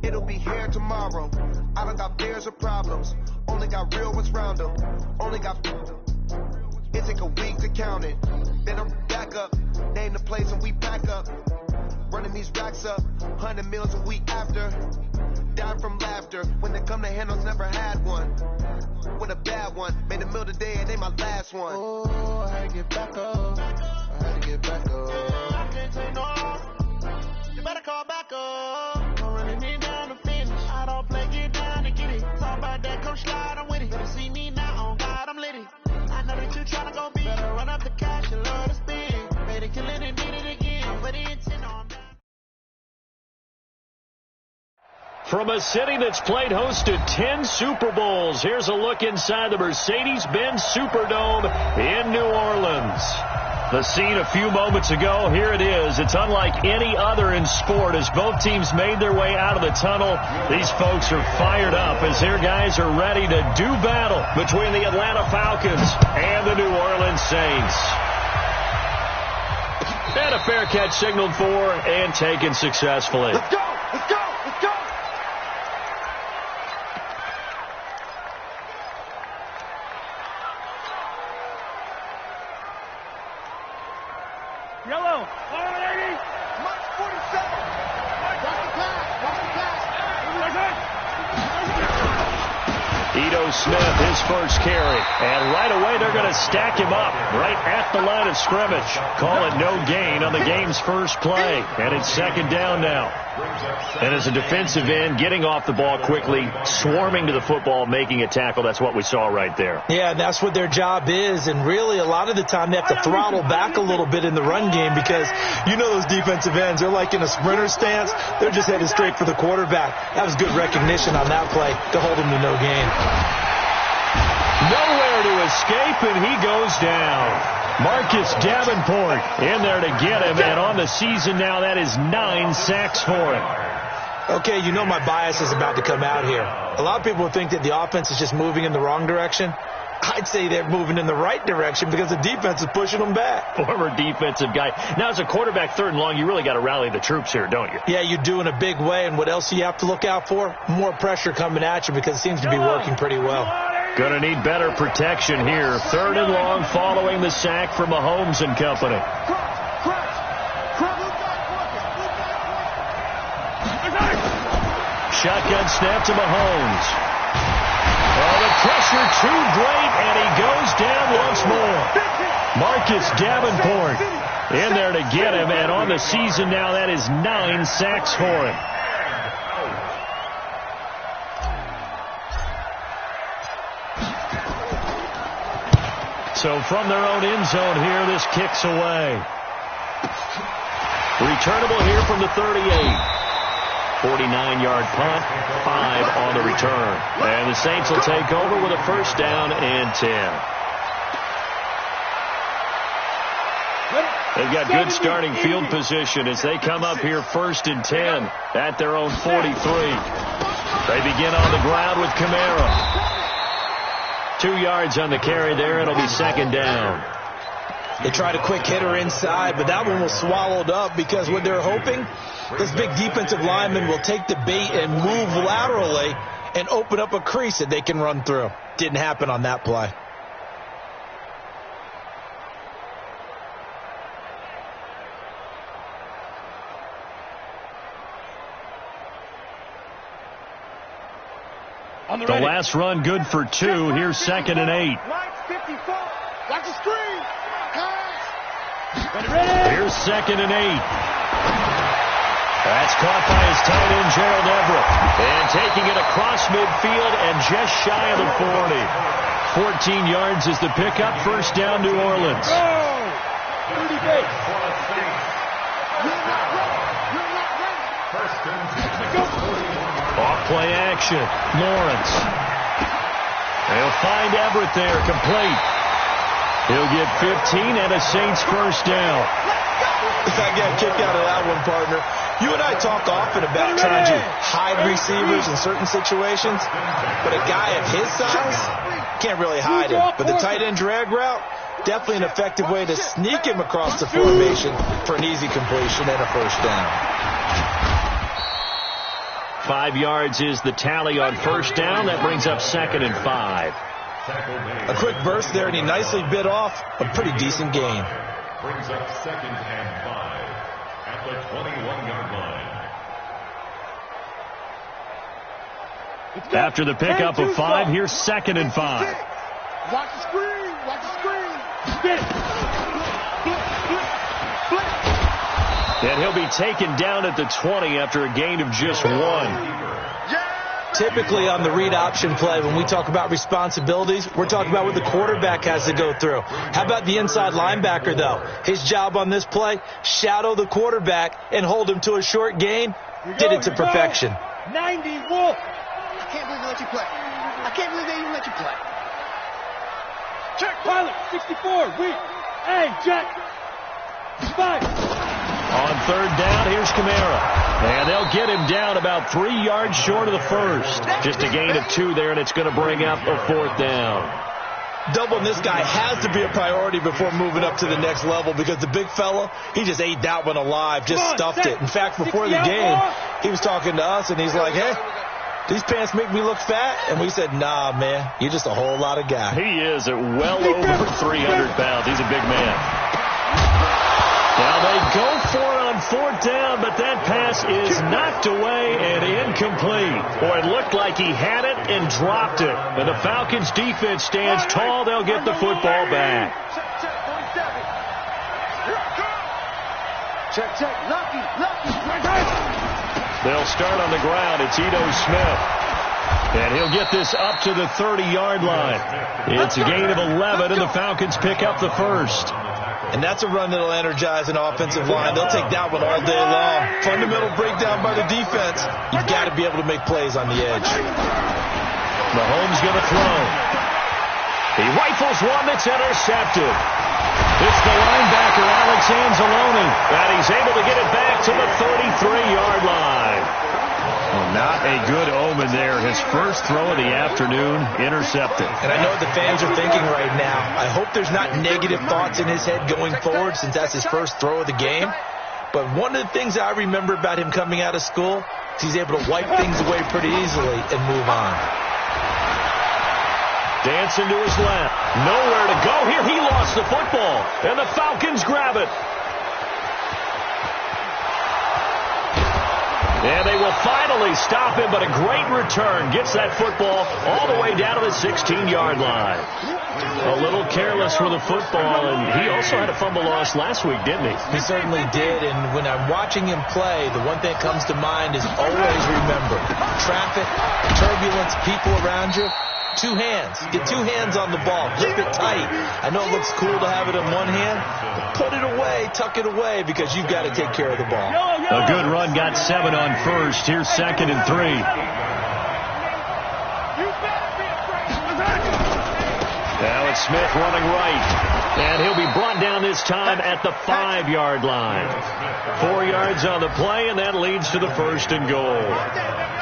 it'll be here tomorrow. I don't got fears or problems, only got real ones round them. Only got, it take a week to count it. Then I'm back up, name the place and we pack up. Running these racks up, 100 meals a week after. Down from laughter, when they come to handles, never had one. With a bad one, made a meal today and ain't my last one. Oh, I had to get back up, I had to get back up. I can't take no more, you better call back up. Don't really need down to finish, I don't play, get down to get it. Talk about that, come slide, I'm with it. Better see me now, on God, I'm lit it. I know that you tryna go big, better run up the cash, you love to spin. Made it, kill it, and did it again, but it intent on that. From a city that's played host to 10 Super Bowls, here's a look inside the Mercedes-Benz Superdome in New Orleans. The scene a few moments ago, here it is. It's unlike any other in sport as both teams made their way out of the tunnel. These folks are fired up as their guys are ready to do battle between the Atlanta Falcons and the New Orleans Saints. And a fair catch signaled for and taken successfully. Let's go! Let's go! Let's go! Yellow. All right, 80. March 47. Watch the pass. Watch the pass. Ito Smith, his first carry. And right away, they're going to stack him up right at the line of scrimmage. Call it no gain on the game's first play. And it's second down now. And as a defensive end, getting off the ball quickly, swarming to the football, making a tackle, that's what we saw right there. Yeah, and that's what their job is. And really, a lot of the time, they have to throttle back a little bit in the run game because you know those defensive ends, they're like in a sprinter stance. They're just headed straight for the quarterback. That was good recognition on that play to hold them to no gain. Nowhere to escape, and he goes down. Marcus Davenport in there to get him, and on the season now, that is 9 sacks for him. Okay, you know my bias is about to come out here. A lot of people think that the offense is just moving in the wrong direction. I'd say they're moving in the right direction because the defense is pushing them back. Former defensive guy. Now, as a quarterback, third and long, you really got to rally the troops here, don't you? Yeah, you do in a big way, and what else do you have to look out for? More pressure coming at you because it seems to be working pretty well. Going to need better protection here. Third and long following the sack from Mahomes and company. Shotgun snap to Mahomes. Oh, the pressure too great, and he goes down once more. Marcus Davenport in there to get him, and on the season now, that is 9 sacks for him. So from their own end zone here, this kicks away. Returnable here from the 38. 49-yard punt, 5 on the return. And the Saints will take over with a first down and 10. They've got good starting field position as they come up here first and 10 at their own 43. They begin on the ground with Kamara. 2 yards on the carry there. It'll be second down. They tried a quick hitter inside, but that one was swallowed up because what they're hoping, this big defensive lineman will take the bait and move laterally and open up a crease that they can run through. Didn't happen on that play. The last run good for 2. Here's second and 8. Watch the screen. Here's second and 8. That's caught by his tight end, Gerald Everett. And taking it across midfield and just shy of the 40. 14 yards is the pickup. First down, New Orleans. Off play action. Lawrence. They'll find Everett there, complete. He'll get 15 and a Saints first down. I got a kick out of that one, partner. You and I talk often about trying to hide receivers in certain situations, but a guy of his size can't really hide him. But the tight end drag route, definitely an effective way to sneak him across the formation for an easy completion and a first down. 5 yards is the tally on first down. That brings up 2nd and 5. A quick burst there, and he nicely bit off a pretty decent gain. Brings up 2nd and 5 at the 21-yard line. After the pickup of 5, here's 2nd and 5. Watch the screen. Watch the screen. And he'll be taken down at the 20 after a gain of just 1. Typically on the read option play, when we talk about responsibilities, we're talking about what the quarterback has to go through. How about the inside linebacker, though? His job on this play, shadow the quarterback and hold him to a short gain. Did it to perfection. 90 Wolf. I can't believe they let you play. I can't believe they even let you play. Check. Pilot, 64, weak. Hey, Jack. 5. On 3rd down, here's Kamara. And they'll get him down about 3 yards short of the first. Just a gain of 2 there, and it's going to bring up a 4th down. Doubling this guy has to be a priority before moving up to the next level, because the big fella, he just ate that one alive, just stuffed it. In fact, before the game, he was talking to us, and he's like, hey, these pants make me look fat? And we said, nah, man, you're just a whole lot of guy. He is at well over 300 pounds. He's a big man. Now they go for it on 4th down, but that pass is knocked away and incomplete. Boy, it looked like he had it and dropped it. And the Falcons defense stands tall. They'll get the football back. Check, Lucky. They'll start on the ground. It's Ito Smith. And he'll get this up to the 30-yard line. It's a gain of 11, and the Falcons pick up the first. And that's a run that'll energize an offensive line. They'll take that one all day long. Fundamental breakdown by the defense. You've got to be able to make plays on the edge. Mahomes going to throw. He rifles one that's intercepted. It's the linebacker, Alex Anzalone, and he's able to get it back to the 33-yard line. Well, not a good omen there. His first throw of the afternoon intercepted. And I know what the fans are thinking right now. I hope there's not negative thoughts in his head going forward, since that's his first throw of the game. But one of the things I remember about him coming out of school is he's able to wipe things away pretty easily and move on. Dancing to his left. Nowhere to go here. He lost the football. And the Falcons grab it. And they will finally stop him, but a great return. Gets that football all the way down to the 16-yard line. A little careless with the football, and he also had a fumble loss last week, didn't he? He certainly did, and when I'm watching him play, the one thing that comes to mind is always remember, traffic, turbulence, people around you. 2 hands. Get 2 hands on the ball. Grip it tight. I know it looks cool to have it in one hand, but put it away, tuck it away, because you've got to take care of the ball. A good run, got 7 on first. Here's 2nd and 3. Now it's Smith running right. And he'll be brought down this time at the 5-yard line. 4 yards on the play, and that leads to the 1st and goal.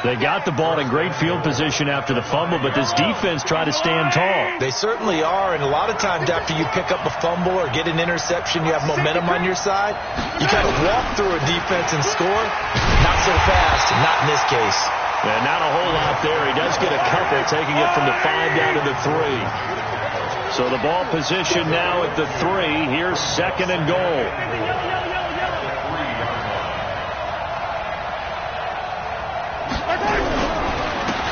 They got the ball in great field position after the fumble, but this defense tried to stand tall. They certainly are, and a lot of times after you pick up a fumble or get an interception, you have momentum on your side. You kind of walk through a defense and score. Not so fast, not in this case. And not a whole lot there. He does get a couple, taking it from the 5 down to the 3. So the ball position now at the 3. Here's 2nd and goal.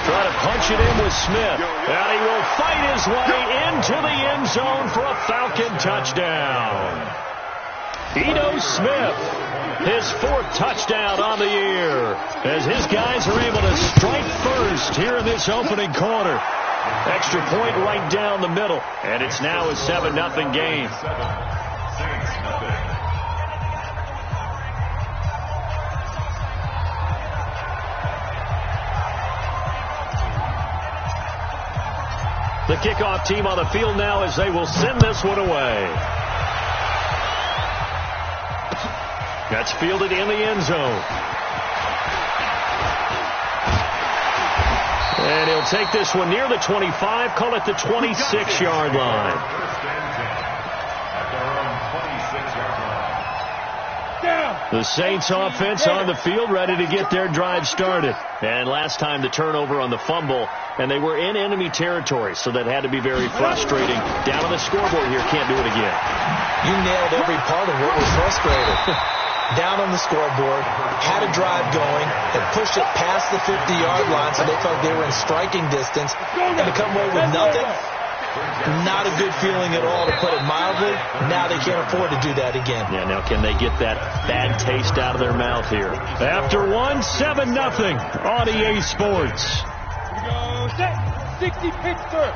Try to punch it in with Smith. And he will fight his way into the end zone for a Falcon touchdown. Ito Smith, his 4th touchdown on the year, as his guys are able to strike first here in this opening quarter. Extra point right down the middle, and it's now a 7-0 game. The kickoff team on the field now as they will send this one away. That's fielded in the end zone. And he'll take this one near the 25, call it the 26-yard line. The Saints offense on the field, ready to get their drive started. And last time the turnover on the fumble, and they were in enemy territory, so that had to be very frustrating. Down on the scoreboard here, can't do it again. You nailed every part of what was frustrating. Down on the scoreboard, had a drive going, and pushed it past the 50-yard line, so they felt they were in striking distance, and to come away with nothing, not a good feeling at all, to put it mildly. Now they can't afford to do that again. Yeah, now can they get that bad taste out of their mouth here? After 7-0 on EA Sports. Here we go. Set. 60 Pittsburgh.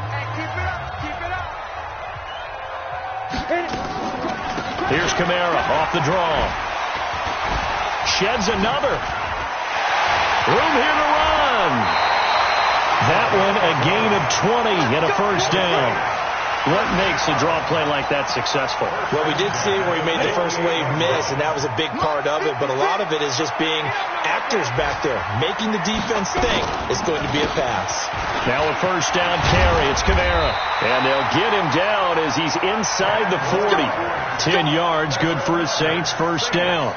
Hey, keep it up. Keep it up. Hit it. Here's Kamara off the draw. Sheds another. Room here to run. That one a gain of 20 and a first down. What makes a draw play like that successful? Well, we did see where he made the first wave miss, and that was a big part of it. But a lot of it is just being actors back there, making the defense think it's going to be a pass. Now a first down carry. It's Kamara. And they'll get him down as he's inside the 40. 10 yards, good for his Saints first down.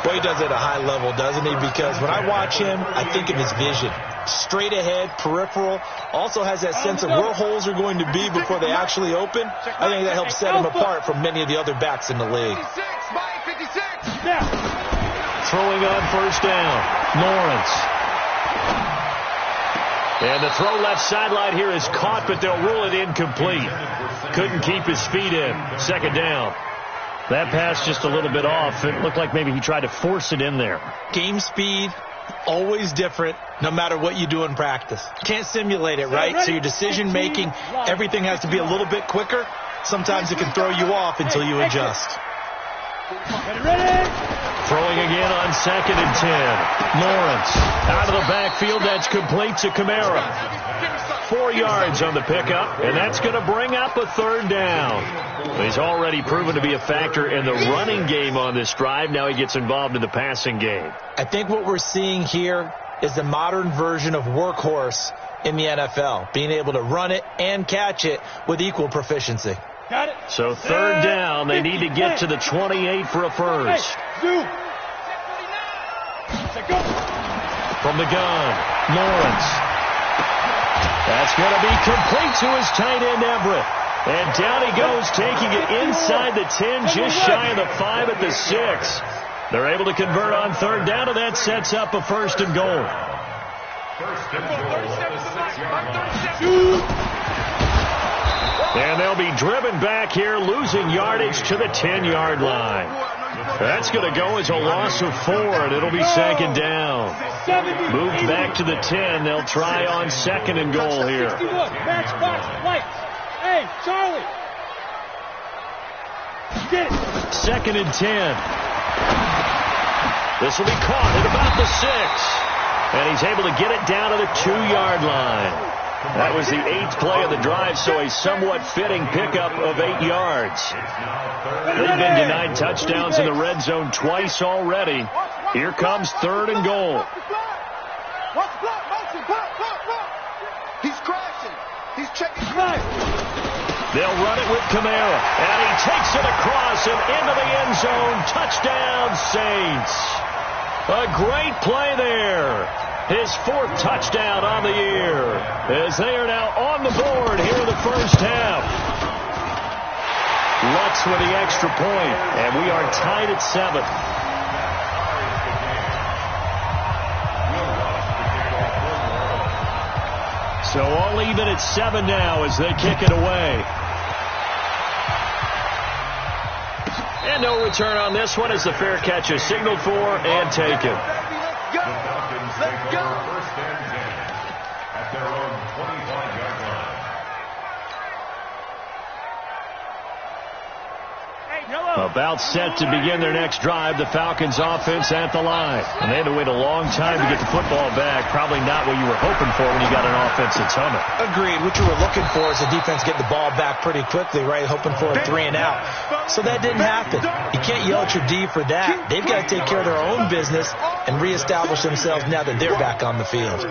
Well, he does it at a high level, doesn't he? Because when I watch him, I think of his vision. Straight ahead, peripheral, also has that sense of where holes are going to be before they actually open. I think that helps set him apart from many of the other backs in the league. 56. Throwing on first down, Lawrence. And the throw left sideline here is caught, but they'll rule it incomplete. Couldn't keep his feet in. Second down. That pass just a little bit off. It looked like maybe he tried to force it in there. Game speed, always different, no matter what you do in practice. Can't simulate it, right? So your decision-making, everything has to be a little bit quicker. Sometimes it can throw you off until you adjust. Ready? Throwing again on 2nd and 10. Lawrence out of the backfield. That's complete to Kamara. 4 yards on the pickup, and that's going to bring up a third down. He's already proven to be a factor in the running game on this drive. Now he gets involved in the passing game. I think what we're seeing here is the modern version of workhorse in the NFL, being able to run it and catch it with equal proficiency. Got it. So third down, they need to get to the 28 for a first. Zoom. Go. From the gun, Lawrence. That's going to be complete to his tight end, Everett. And down he goes, taking it inside the 10, just shy of the 5 at the 6. They're able to convert on third down, and that sets up a first and goal. First and goal at the 6-yard line. And they'll be driven back here, losing yardage to the 10-yard line. That's going to go as a loss of 4, and it'll be second down. Moved back to the 10. They'll try on second and goal here. Matchbox lights. Hey, Charlie. Get it. 2nd and 10. This will be caught at about the 6. And he's able to get it down to the 2-yard line. That was the 8th play of the drive, so a somewhat fitting pickup of 8 yards. They've been denied touchdowns in the red zone twice already. Here comes third and goal. He's crashing. He's checking. They'll run it with Kamara, and he takes it across and into the end zone. Touchdown, Saints. A great play there. His 4th touchdown on the year, as they are now on the board here in the first half. Lutz with the extra point, and we are tied at 7. So all even at 7 now as they kick it away. And no return on this one as the fair catch is signaled for and taken. Let's go. First and 10 at their own 25-yard line. About set to begin their next drive, the Falcons offense at the line. And they had to wait a long time to get the football back. Probably not what you were hoping for when you got an offense that's humming. Agreed. What you were looking for is the defense getting the ball back pretty quickly, right? Hoping for a 3 and out. So that didn't happen. You can't yell at your D for that. They've got to take care of their own business and reestablish themselves now that they're back on the field.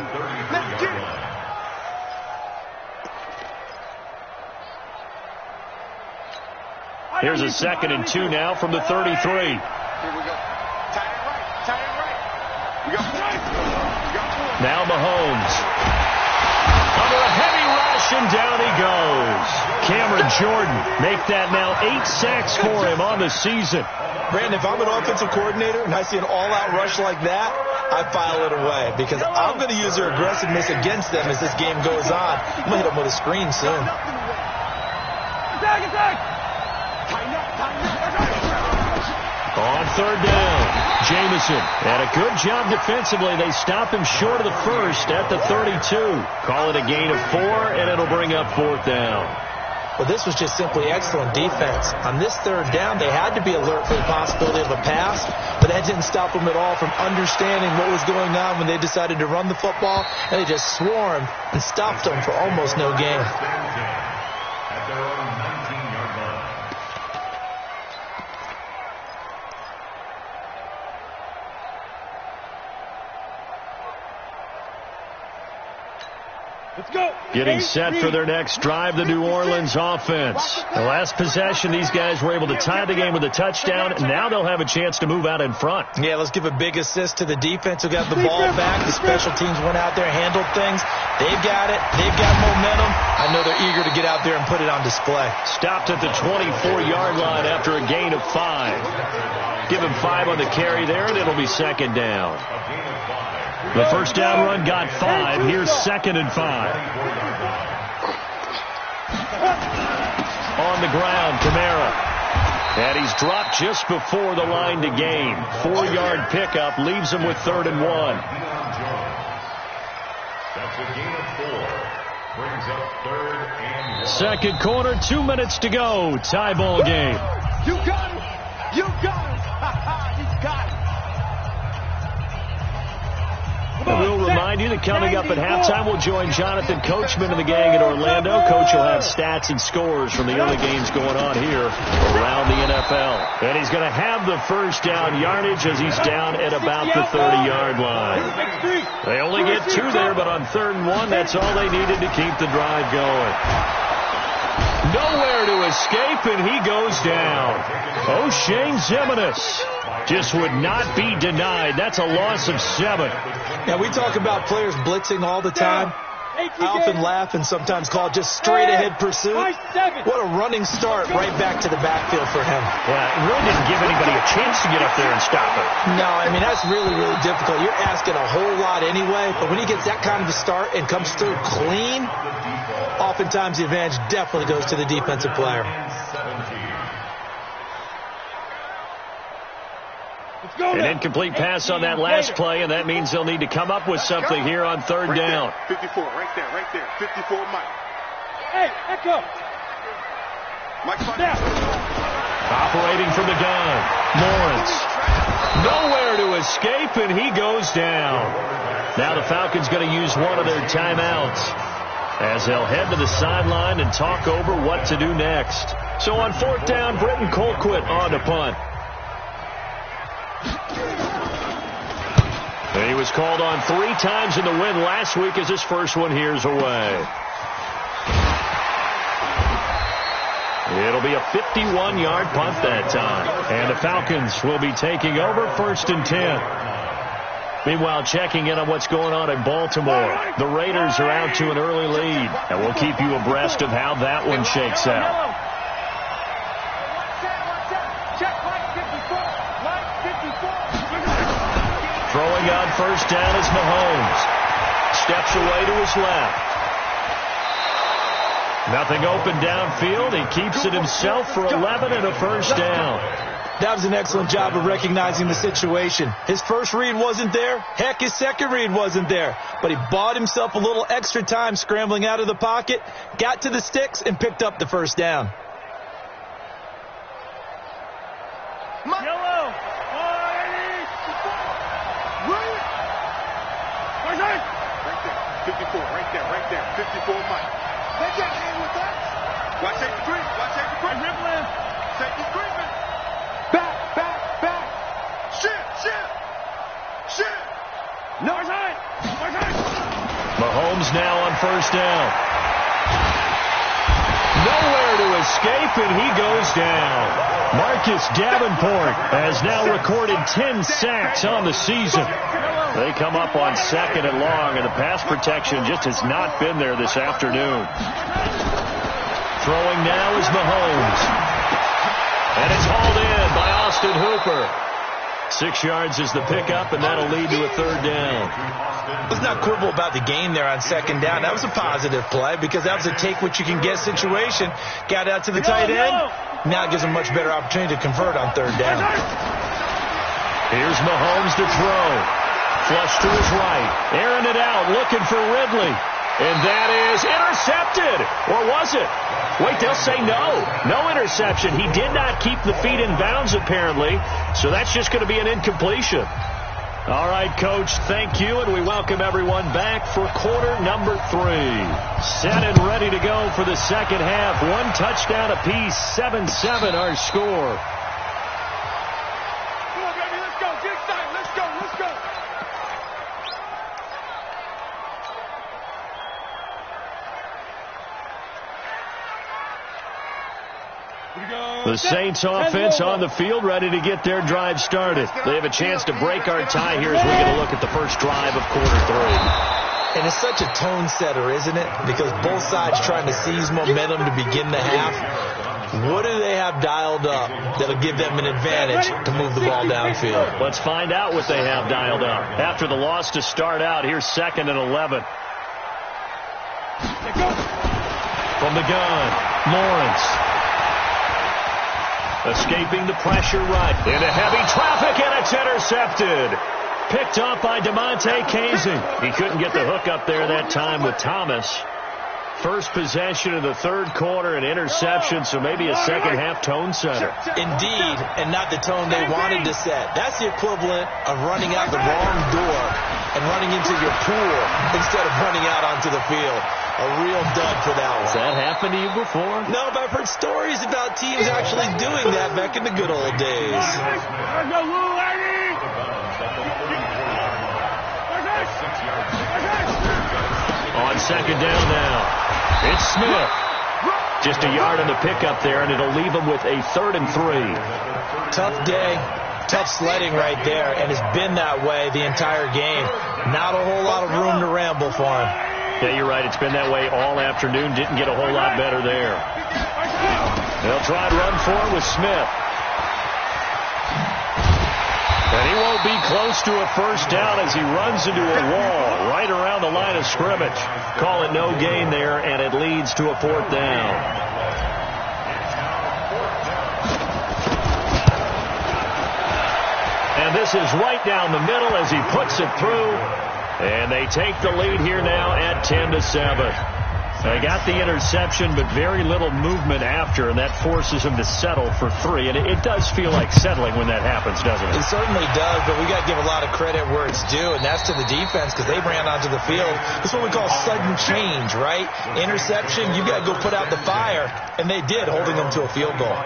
Here's a 2nd and 2 now from the 33. Here we go. Tight end right. Tight end right. We got four. Now Mahomes. Under a heavy rush, and down he goes. Cameron Jordan make that now 8 sacks for him on the season. Brandon, if I'm an offensive coordinator and I see an all-out rush like that, I file it away because I'm going to use their aggressiveness against them as this game goes on. I'm going to hit them with a screen soon. On third down, Jamison. And a good job defensively. They stop him short of the first at the 32. Call it a gain of 4, and it'll bring up fourth down. Well, this was just simply excellent defense. On this third down, they had to be alert for the possibility of a pass, but that didn't stop them at all from understanding what was going on when they decided to run the football, and they just swarmed and stopped them for almost no gain. At their own 19-yard line. Let's go. Getting set for their next drive, the New Orleans offense. The last possession, these guys were able to tie the game with a touchdown, and now they'll have a chance to move out in front. Yeah, let's give a big assist to the defense who got the ball back. The special teams went out there, handled things. They've got it. They've got momentum. I know they're eager to get out there and put it on display. Stopped at the 24-yard line after a gain of 5. Give him 5 on the carry there, and it'll be second down. The first down run got 5. Here's second and 5. On the ground, Kamara. And he's dropped just before the line to gain. 4-yard pickup leaves him with third and 1. That's a gain of 4. Brings up third and 1. Second quarter, 2 minutes to go. Tie ball game. You got it. You got it. You got it. And we'll remind you that coming up at halftime, we'll join Jonathan Coachman and the gang in Orlando. Coach will have stats and scores from the other games going on here around the NFL. And he's going to have the first down yardage as he's down at about the 30-yard line. They only get 2 there, but on third and 1, that's all they needed to keep the drive going. Nowhere to escape, and he goes down. O'Shane Ximines just would not be denied. That's a loss of 7. Now, we talk about players blitzing all the time. I often laugh and sometimes call it just straight-ahead pursuit. What a running start right back to the backfield for him. Yeah, it really didn't give anybody a chance to get up there and stop it. No, I mean, that's really, really difficult. You're asking a whole lot anyway, but when he gets that kind of a start and comes through clean, oftentimes the advantage definitely goes to the defensive player. An incomplete pass on that last play, and that means they'll need to come up with something here on third down. 54, right there. 54, Mike. Hey, echo. Mike, Operating from the gun, Lawrence. Nowhere to escape, and he goes down. Now the Falcons going to use one of their timeouts as they'll head to the sideline and talk over what to do next. So on fourth down, Britton Colquitt on to punt. And he was called on 3 times in the win last week as his first one here's away. It'll be a 51-yard punt that time. And the Falcons will be taking over first and 10. Meanwhile, checking in on what's going on in Baltimore. The Raiders are out to an early lead. And we'll keep you abreast of how that one shakes out. Throwing on first down is Mahomes. Steps away to his left. Nothing open downfield. He keeps it himself for 11 and a first down. That was an excellent job of recognizing the situation. His first read wasn't there. Heck, his second read wasn't there. But he bought himself a little extra time scrambling out of the pocket, got to the sticks, and picked up the first down. Yellow. 54, right there. 54, Mike. They got in with us. Watch safety creep. Dribbling. Safety creeping. Back. Shit. No time. Mahomes now on first down. Nowhere to escape, and he goes down. Marcus Davenport has now recorded 10 sacks on the season. They come up on 2nd and long, and the pass protection just has not been there this afternoon. Throwing now is Mahomes. And it's hauled in by Austin Hooper. 6 yards is the pickup, and that'll lead to a 3rd down. Let's not quibble about the gain there on 2nd down. That was a positive play because that was a take-what-you-can-get situation. Got out to the tight end. Now it gives him much better opportunity to convert on 3rd down. Here's Mahomes to throw. Flush to his right. Airing it out, looking for Ridley. And that is intercepted. Or was it? Wait, they'll say no. No interception. He did not keep the feet in bounds, apparently. So that's just going to be an incompletion. All right, Coach, thank you, and we welcome everyone back for quarter number 3. Set and ready to go for the second half. 1 touchdown apiece, 7-7 our score. Come on, baby, let's go. Get excited. Let's go. Let's go. The Saints offense on the field, ready to get their drive started. They have a chance to break our tie here as we get a look at the first drive of quarter 3. And it's such a tone setter, isn't it? Because both sides trying to seize momentum to begin the half. What do they have dialed up that'll give them an advantage to move the ball downfield? Let's find out what they have dialed up. After the loss to start out, here's 2nd and 11. From the gun, Lawrence. Escaping the pressure right. Into heavy traffic, and it's intercepted. Picked off by DeMonte Casey. He couldn't get the hook up there that time with Thomas. First possession of the 3rd quarter, an interception, so maybe a second half tone setter. Indeed, and not the tone they wanted to set. That's the equivalent of running out the wrong door and running into your pool instead of running out onto the field. A real dud for that one. Has that happened to you before? No, but I've heard stories about teams actually doing that back in the good old days. On 2nd down now, it's Smith. Just a yard on the pickup there, and it'll leave him with a 3rd and 3. Tough day, tough sledding right there, and it's been that way the entire game. Not a whole lot of room to ramble for him. Yeah, you're right. It's been that way all afternoon. Didn't get a whole lot better there. They'll try and run for it with Smith. And he won't be close to a first down as he runs into a wall right around the line of scrimmage. Call it no gain there, and it leads to a 4th down. And this is right down the middle as he puts it through. And they take the lead here now at 10-7. They got the interception, but very little movement after, and that forces them to settle for 3. And it does feel like settling when that happens, doesn't it? It certainly does, but we got to give a lot of credit where it's due, and that's to the defense because they ran onto the field. This is what we call sudden change, right? Interception, you got to go put out the fire, and they did, holding them to a field goal.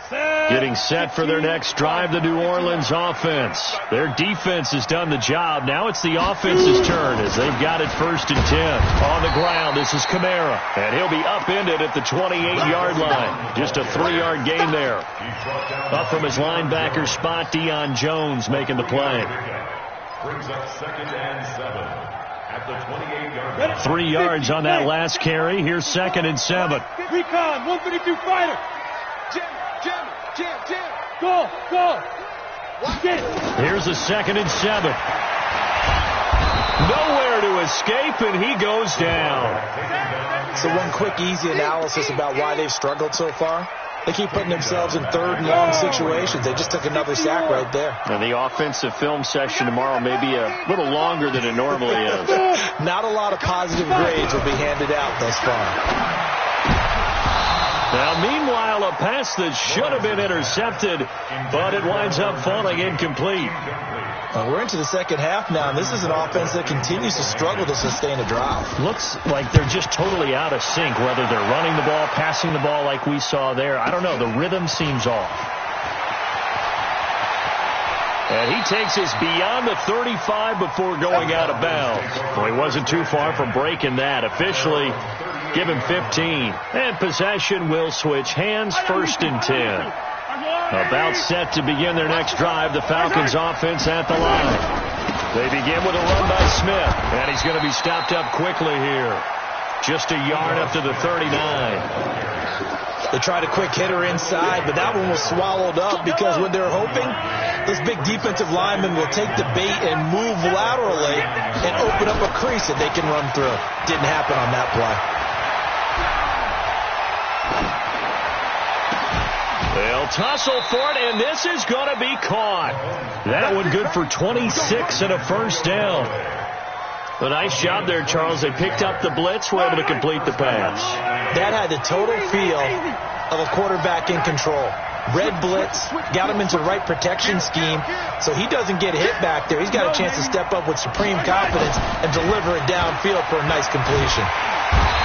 Getting set for their next drive, the New Orleans offense. Their defense has done the job. Now it's the offense's turn as they've got it 1st and 10. On the ground, this is Kamara. And he'll be upended at the 28-yard line. Just a 3-yard gain there. Up from his linebacker spot, Deion Jones making the play. Brings up 2nd and 7 at the 28-yard line. 3 yards on that last carry. Here's 2nd and 7. Recon, 152 fighter. Jim. Go. Here's a 2nd and 7. Nowhere to escape, and he goes down. So one quick, easy analysis about why they've struggled so far. They keep putting themselves in 3rd and long situations. They just took another sack right there. And the offensive film session tomorrow may be a little longer than it normally is. Not a lot of positive grades will be handed out thus far. Now, meanwhile, a pass that should have been intercepted, but it winds up falling incomplete. We're into the second half now, and this is an offense that continues to struggle to sustain a drive. Looks like they're just totally out of sync, whether they're running the ball, passing the ball like we saw there. I don't know. The rhythm seems off. And he takes us beyond the 35 before going out of bounds. Well, he wasn't too far from breaking that. Officially, Give him 15. And possession will switch hands, 1st and 10. About set to begin their next drive. The Falcons offense at the line. They begin with a run by Smith. And he's going to be stopped up quickly here. Just a yard up to the 39. They tried a quick hitter inside, but that one was swallowed up because what they're hoping, this big defensive lineman will take the bait and move laterally and open up a crease that they can run through. Didn't happen on that play. They'll tussle for it, and this is going to be caught. That one good for 26 and a 1st down. A nice job there, Charles. They picked up the blitz, were able to complete the pass. That had the total feel of a quarterback in control. Red blitz, got him into the right protection scheme, so he doesn't get hit back there. He's got a chance to step up with supreme confidence and deliver it downfield for a nice completion.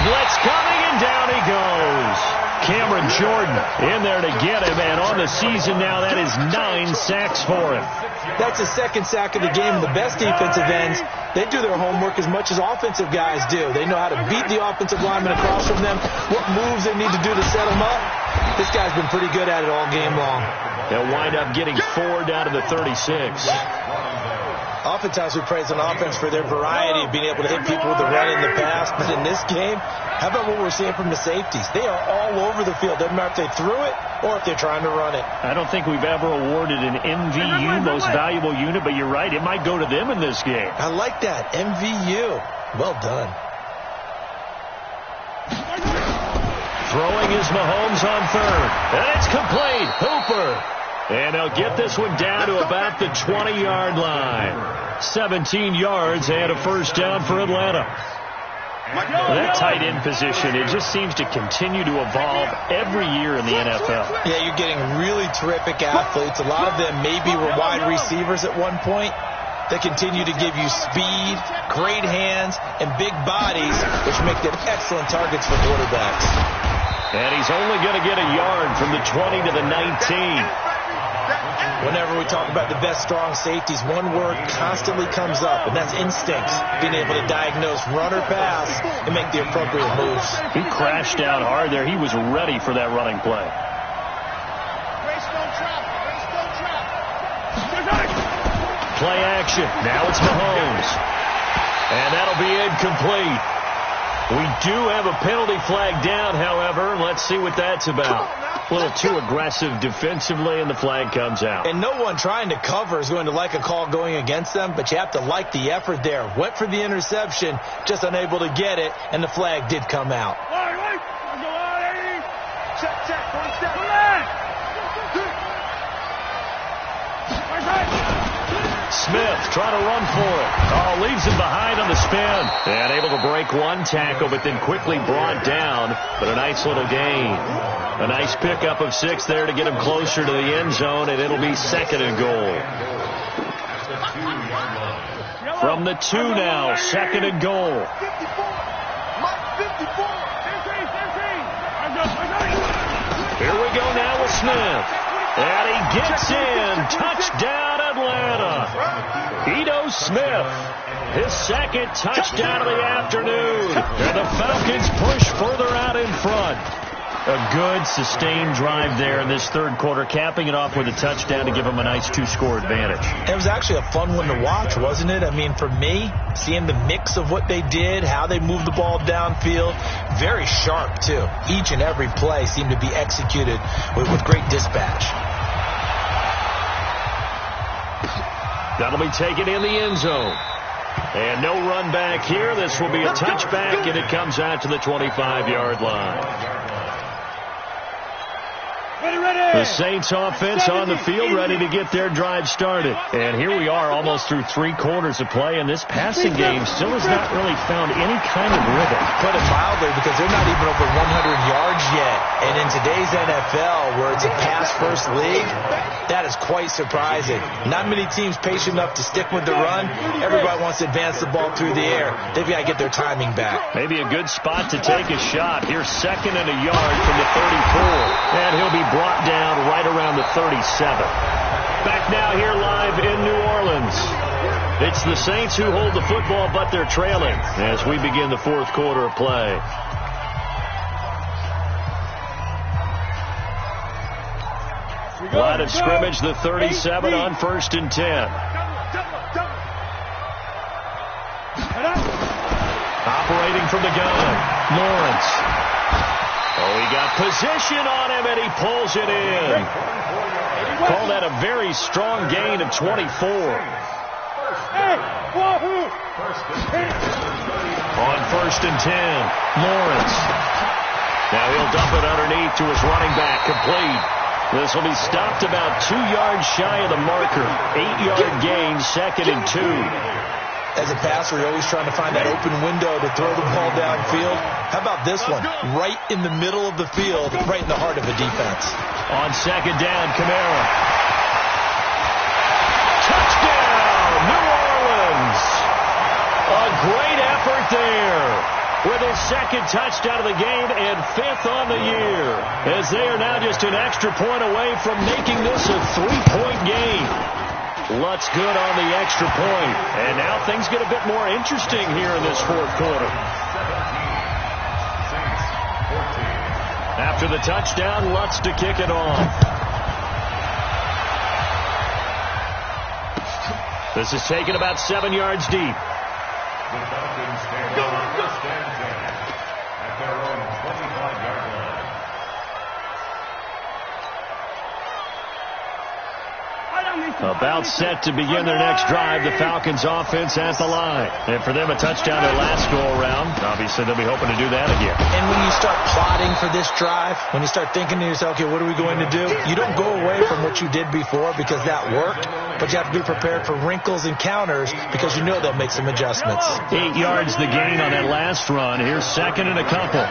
Blitz coming, and down he goes. Cameron Jordan in there to get him, and on the season now, that is 9 sacks for him. That's his 2nd sack of the game. The best defensive ends, they do their homework as much as offensive guys do. They know how to beat the offensive lineman across from them, what moves they need to do to set them up. This guy's been pretty good at it all game long. They'll wind up getting 4 down to the 36. Oftentimes we praise an offense for their variety of being able to hit people with the run in the pass, but in this game, how about what we're seeing from the safeties? They are all over the field. Doesn't matter if they threw it or if they're trying to run it. I don't think we've ever awarded an MVU, most valuable unit, but you're right, it might go to them in this game. I like that, MVU. Well done. Throwing is Mahomes on 3rd, and it's complete. Hooper. And they'll get this one down to about the 20-yard line. 17 yards and a 1st down for Atlanta. That tight end position, it just seems to continue to evolve every year in the NFL. Yeah, you're getting really terrific athletes. A lot of them maybe were wide receivers at one point. They continue to give you speed, great hands, and big bodies, which make them excellent targets for quarterbacks. And he's only going to get a yard from the 20 to the 19. Whenever we talk about the best strong safeties, one word constantly comes up, and that's instincts. Being able to diagnose run or pass and make the appropriate moves. He crashed down hard there. He was ready for that running play. Play action. Now it's Mahomes. And that'll be incomplete. We do have a penalty flag down, however. Let's see what that's about. A little too aggressive defensively, and the flag comes out. And no one trying to cover is going to like a call going against them, but you have to like the effort there. Went for the interception, just unable to get it, and the flag did come out. Smith trying to run for it. Oh, leaves him behind on the spin. And able to break one tackle, but then quickly brought down. But a nice little gain. A nice pickup of 6 there to get him closer to the end zone, and it'll be 2nd and goal. From the 2 now, 2nd and goal. Here we go now with Smith. And he gets in. Touchdown, Atlanta. Ito Smith, his 2nd touchdown of the afternoon. And the Falcons push further out in front. A good, sustained drive there in this 3rd quarter, capping it off with a touchdown to give them a nice 2-score advantage. It was actually a fun one to watch, wasn't it? I mean, for me, seeing the mix of what they did, how they moved the ball downfield, very sharp, too. Each and every play seemed to be executed with great dispatch. That'll be taken in the end zone. And no run back here. This will be a touchback, and it comes out to the 25-yard line. The Saints offense on the field ready to get their drive started. And here we are almost through 3 quarters of play, and this passing game still has not really found any kind of rhythm. Put it mildly, because they're not even over 100 yards yet. And in today's NFL, where it's a pass-first league, that is quite surprising. Not many teams patient enough to stick with the run. Everybody wants to advance the ball through the air. They've got to get their timing back. Maybe a good spot to take a shot. Here's 2nd and a yard from the 34. And he'll be brought down right around the 37. Back now here live in New Orleans. It's the Saints who hold the football, but they're trailing as we begin the 4th quarter of play. Line of scrimmage, the 37 on 1st and 10. Operating from the gun, Lawrence. Oh, he got position on him, and he pulls it in. Call that a very strong gain of 24. On 1st and 10, Lawrence. Now he'll dump it underneath to his running back, complete. This will be stopped about 2 yards shy of the marker. 8-yard gain, 2nd and 2. As a passer, you're always trying to find that open window to throw the ball downfield. How about this one? Right in the middle of the field, right in the heart of a defense. On 2nd down, Kamara. Touchdown, New Orleans. A great effort there with his 2nd touchdown of the game and 5th on the year, as they are now just an extra point away from making this a 3-point game. Lutz good on the extra point. And now things get a bit more interesting here in this 4th quarter. After the touchdown, Lutz to kick it off. This is taken about 7 yards deep. The Falcons stand on 1st and 10 at their own 25-yard line. About set to begin their next drive, the Falcons offense at the line. And for them, a touchdown their last go-around. Obviously, they'll be hoping to do that again. And when you start plotting for this drive, when you start thinking to yourself, okay, what are we going to do? You don't go away from what you did before because that worked, but you have to be prepared for wrinkles and counters because you know they'll make some adjustments. 8 yards the gain on that last run. Here's 2nd and a couple.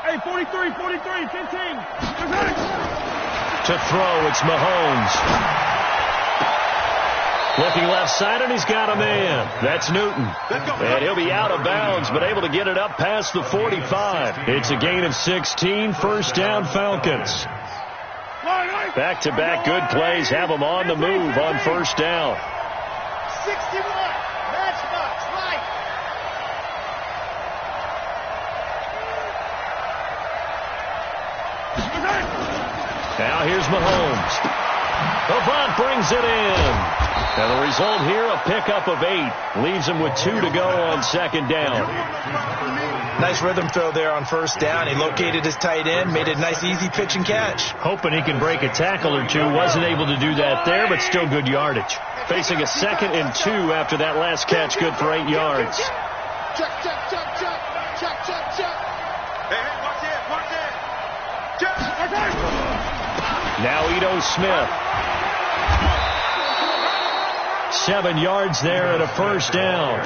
Hey, 43, 15. To throw, it's Mahomes. Looking left side, and he's got a man. That's Newton. And he'll be out of bounds, but able to get it up past the 45. It's a gain of 16, 1st down Falcons. Back-to-back good plays have them on the move on 1st down. 61, matchbox, right. Now here's Mahomes. Avant brings it in. And the result here, a pickup of 8. Leaves him with 2 to go on 2nd down. Nice rhythm throw there on 1st down. He located his tight end, made a nice easy pitch and catch. Hoping he can break a tackle or two. Wasn't able to do that there, but still good yardage. Facing a 2nd and 2 after that last catch, good for 8 yards. Check. Hey, watch it. Check. Now Ito Smith. 7 yards there and a 1st down.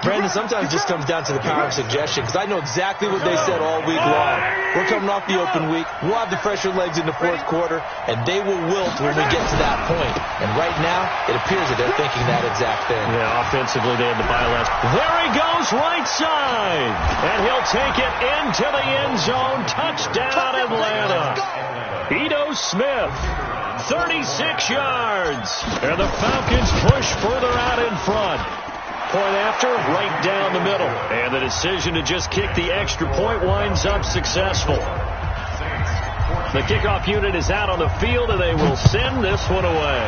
Brandon, sometimes it just comes down to the power of suggestion, because I know exactly what they said all week long. We're coming off the open week. We'll have the fresher legs in the 4th quarter, and they will wilt when we get to that point. And right now, it appears that they're thinking that exact thing. Yeah, offensively, they had the bye last. There he goes, right side. And he'll take it into the end zone. Touchdown, Atlanta. Ito Smith, 36 yards. And the Falcons push further out in front. Point after, right down the middle. And the decision to just kick the extra point winds up successful. The kickoff unit is out on the field, and they will send this one away.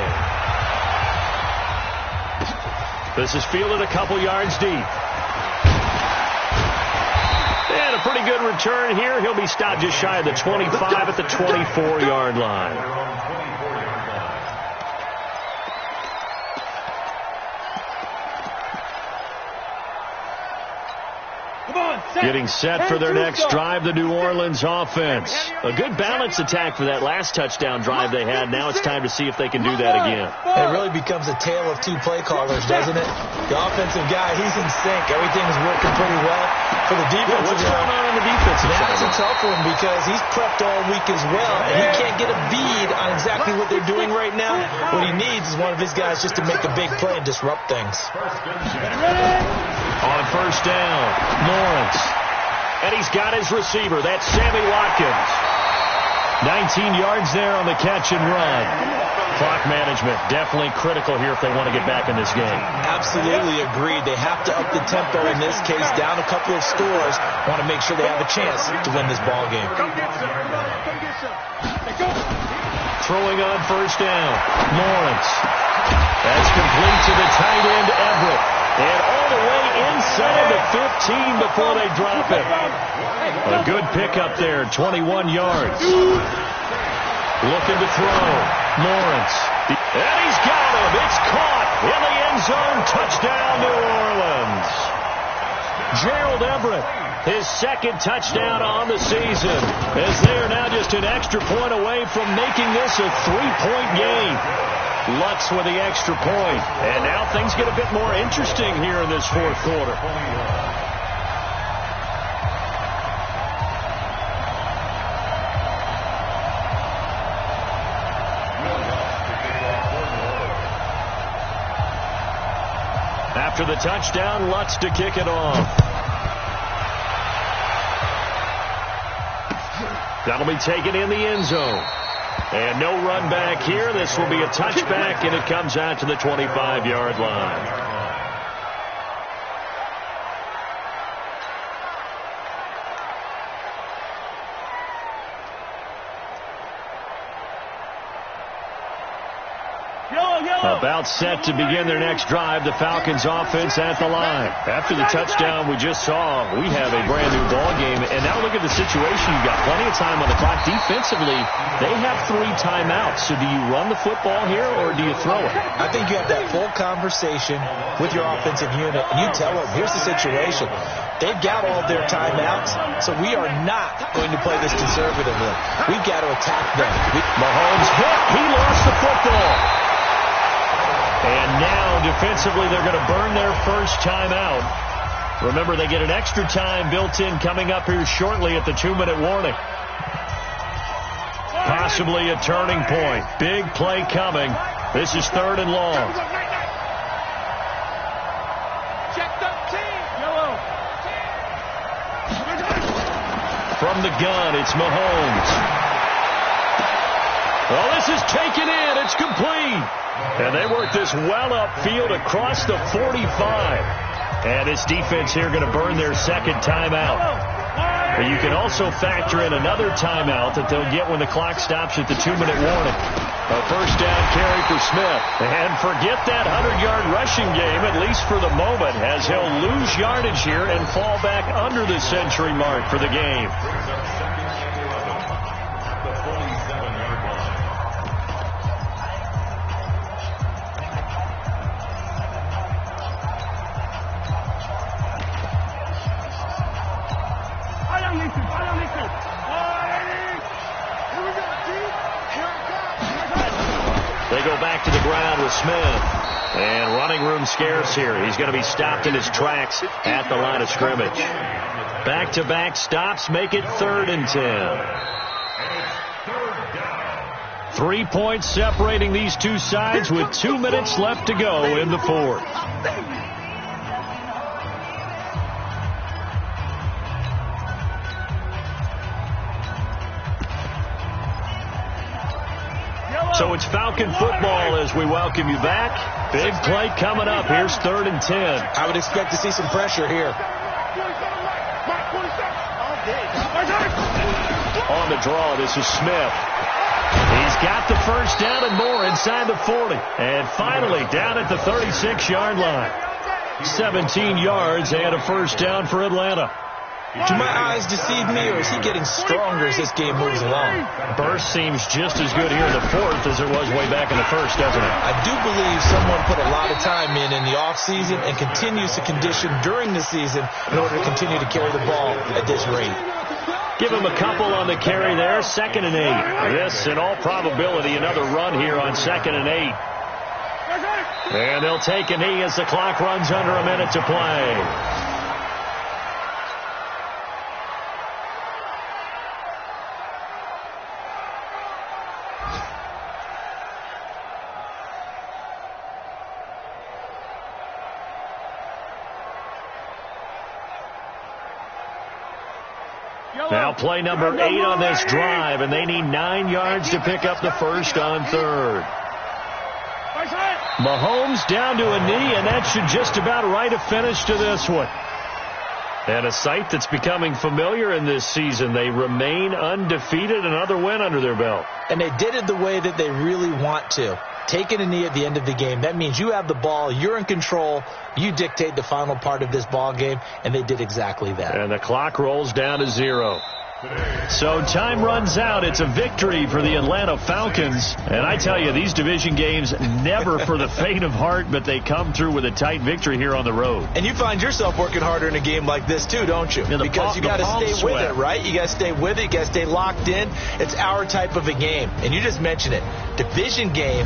This is fielded a couple yards deep. And a pretty good return here. He'll be stopped just shy of the 25 at the 24-yard line. Getting set for their next drive, the New Orleans offense. A good balanced attack for that last touchdown drive they had. Now it's time to see if they can do that again. It really becomes a tale of 2 play callers, doesn't it? The offensive guy, he's in sync. Everything's working pretty well. For the defense, what's going on the defensive side? That's a tough one because he's prepped all week as well, and he can't get a bead on exactly what they're doing right now. What he needs is one of his guys just to make a big play and disrupt things. On 1st down, Lawrence. And he's got his receiver. That's Sammy Watkins. 19 yards there on the catch and run. clock management, definitely critical here if they want to get back in this game. Absolutely agreed. They have to up the tempo in this case, down a couple of scores. Want to make sure they have a chance to win this ball game. Throwing on first down, Lawrence. That's complete to the tight end, Everett. And all the way inside the 15 before they drop it. A good pickup there, 21 yards. Looking to throw, Lawrence. And he's got him. It's caught in the end zone. Touchdown, New Orleans. Gerald Everett, his second touchdown on the season, as they are now just an extra point away from making this a 3-point game. Lutz with the extra point. And now things get a bit more interesting here in this fourth quarter. After the touchdown, Lutz to kick it off. That'll be taken in the end zone. And no run back here. This will be a touchback, and it comes out to the 25-yard line. About set to begin their next drive, the Falcons offense at the line. After the touchdown we just saw, we have a brand new ball game. And now look at the situation. You've got plenty of time on the clock. Defensively, they have 3 timeouts. So do you run the football here or do you throw it? I think you have that full conversation with your offensive unit, and you tell them, here's the situation. They've got all their timeouts, so we are not going to play this conservatively. We've got to attack them. Mahomes hit. He lost the football. And now, defensively, they're going to burn their first timeout. Remember, they get an extra time built in coming up here shortly at the 2-minute warning. Possibly a turning point. Big play coming. This is 3rd and long. From the gun, it's Mahomes. Well, this is taken in. It's complete. And they work this well upfield across the 45. And this defense here going to burn their second timeout. But you can also factor in another timeout that they'll get when the clock stops at the 2-minute warning. A first down carry for Smith. And forget that 100-yard rushing game, at least for the moment, as he'll lose yardage here and fall back under the century mark for the game. They go back to the ground with Smith. And running room scarce here. He's going to be stopped in his tracks at the line of scrimmage. Back-to-back stops make it 3rd and 10. 3 points separating these two sides with 2 minutes left to go in the fourth. So it's Falcon football as we welcome you back. Big play coming up. Here's 3rd and 10. I would expect to see some pressure here. On the draw, this is Smith. He's got the first down and more inside the 40. And finally down at the 36-yard line. 17 yards and a first down for Atlanta. Do my eyes deceive me, or is he getting stronger as this game moves along? Burst seems just as good here in the fourth as it was way back in the first, doesn't it? I do believe someone put a lot of time in the offseason and continues to condition during the season in order to continue to carry the ball at this rate. Give him a couple on the carry there. 2nd and 8. This, in all probability, another run here on 2nd and 8. And they'll take a knee as the clock runs under a minute to play. Now play number 8 on this drive, and they need 9 yards to pick up the first on 3rd. Mahomes down to a knee, and that should just about write a finish to this one. And a sight that's becoming familiar in this season. They remain undefeated, another win under their belt. And they did it the way that they really want to. Taking a knee at the end of the game, that means you have the ball, you're in control, you dictate the final part of this ball game, and they did exactly that. And the clock rolls down to 0. So time runs out. It's a victory for the Atlanta Falcons. And I tell you, these division games, never for the faint of heart, but they come through with a tight victory here on the road. And you find yourself working harder in a game like this too, don't you? Because you got to stay with it, right? You got to stay with it. You got to stay locked in. It's our type of a game. And you just mentioned it. Division game,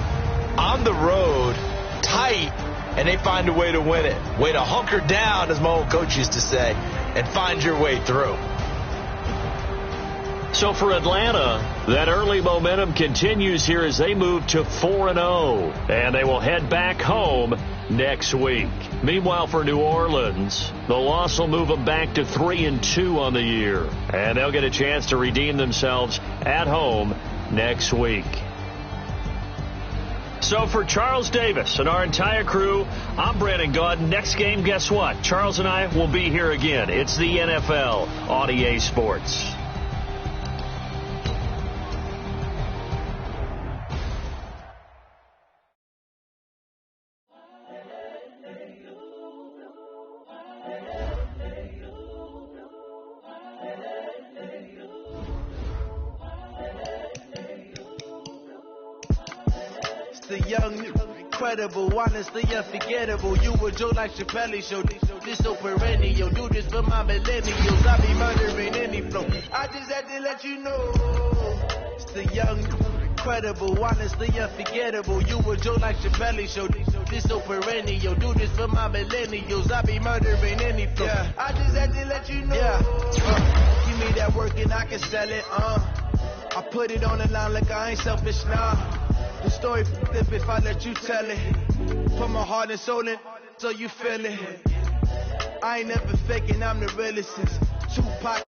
on the road, tight, and they find a way to win it. Way to hunker down, as my old coach used to say, and find your way through. So for Atlanta, that early momentum continues here as they move to 4-0, and they will head back home next week. Meanwhile, for New Orleans, the loss will move them back to 3-2 on the year, and they'll get a chance to redeem themselves at home next week. So for Charles Davis and our entire crew, I'm Brandon Gaud. Next game, guess what? Charles and I will be here again. It's the NFL on EA Sports. The young, incredible, honestly unforgettable. You a Joe like Chappelle show. This so perennial. Do this for my millennials. I be murdering any flow. I just had to let you know. It's the young, incredible, honestly unforgettable. You a Joe like Chappelle show. This so perennial. Do this for my millennials. I be murdering any flow. Yeah. I just had to let you know. Yeah. Give me that work and I can sell it. I put it on the line like I ain't selfish now. The story flip if I let you tell it. Put my heart and soul in so you feel it. I ain't never faking, I'm the realest since Tupac.